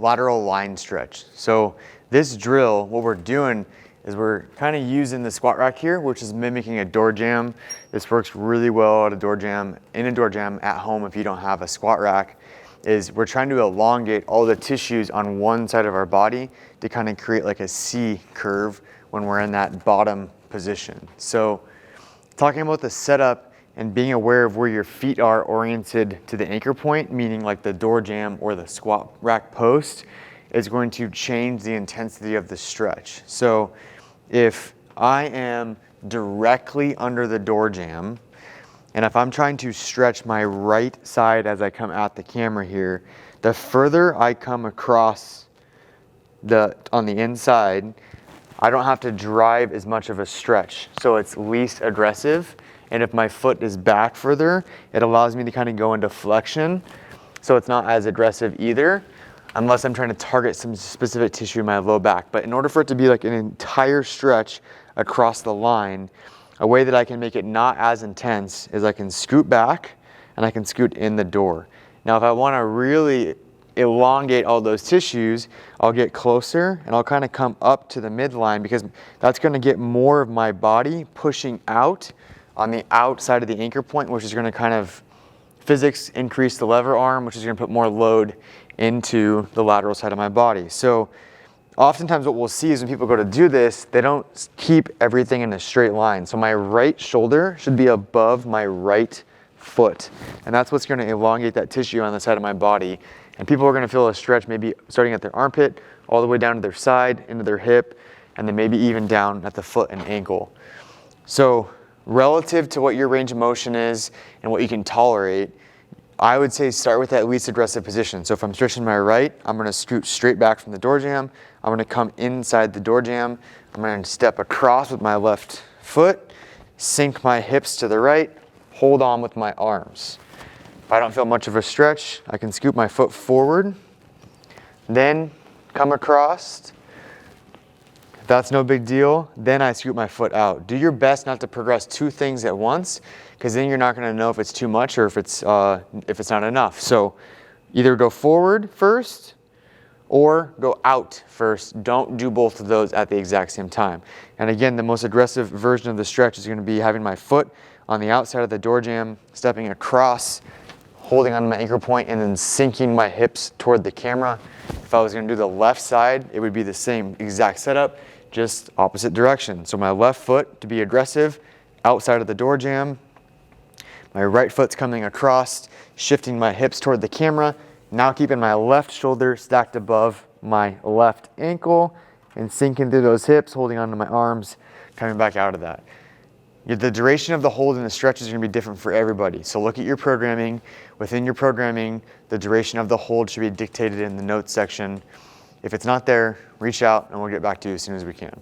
lateral line stretch. So this drill, what we're doing is we're kind of using the squat rack here, which is mimicking a door jamb. This works really well at a door jamb, in a door jamb at home if you don't have a squat rack, is we're trying to elongate all the tissues on one side of our body to kind of create like a C curve when we're in that bottom position. So talking about the setup and being aware of where your feet are oriented to the anchor point, meaning like the door jamb or the squat rack post, is going to change the intensity of the stretch. So if I am directly under the door jamb, and if I'm trying to stretch my right side as I come at the camera here, the further I come across on the inside, I don't have to drive as much of a stretch. So it's least aggressive. And if my foot is back further, it allows me to kind of go into flexion. So it's not as aggressive either, unless I'm trying to target some specific tissue in my low back. But in order for it to be like an entire stretch across the line, a way that I can make it not as intense is I can scoot back and I can scoot in the door. Now, if I want to really elongate all those tissues, I'll get closer and I'll kind of come up to the midline, because that's going to get more of my body pushing out on the outside of the anchor point, which is going to kind of physics increase the lever arm, which is going to put more load into the lateral side of my body. So oftentimes what we'll see is when people go to do this, they don't keep everything in a straight line. So my right shoulder should be above my right foot. And that's what's going to elongate that tissue on the side of my body. And people are going to feel a stretch maybe starting at their armpit, all the way down to their side, into their hip, and then maybe even down at the foot and ankle. So relative to what your range of motion is and what you can tolerate, I would say start with that least aggressive position. So if I'm stretching my right, I'm going to scoot straight back from the door jamb. I'm going to come inside the door jamb. I'm going to step across with my left foot, sink my hips to the right, hold on with my arms. If I don't feel much of a stretch, I can scoot my foot forward, then come across. If that's no big deal, then I scoot my foot out. Do your best not to progress two things at once, because then you're not going to know if it's too much or if it's not enough. So either go forward first or go out first. Don't do both of those at the exact same time. And again, the most aggressive version of the stretch is going to be having my foot on the outside of the door jamb, stepping across, holding on to my anchor point, and then sinking my hips toward the camera. If I was going to do the left side, it would be the same exact setup, just opposite direction. So my left foot to be aggressive, outside of the door jamb. My right foot's coming across, shifting my hips toward the camera. Now keeping my left shoulder stacked above my left ankle and sinking through those hips, holding onto my arms, coming back out of that. The duration of the hold and the stretch is going to be different for everybody. So look at your programming. Within your programming, the duration of the hold should be dictated in the notes section. If it's not there, reach out and we'll get back to you as soon as we can.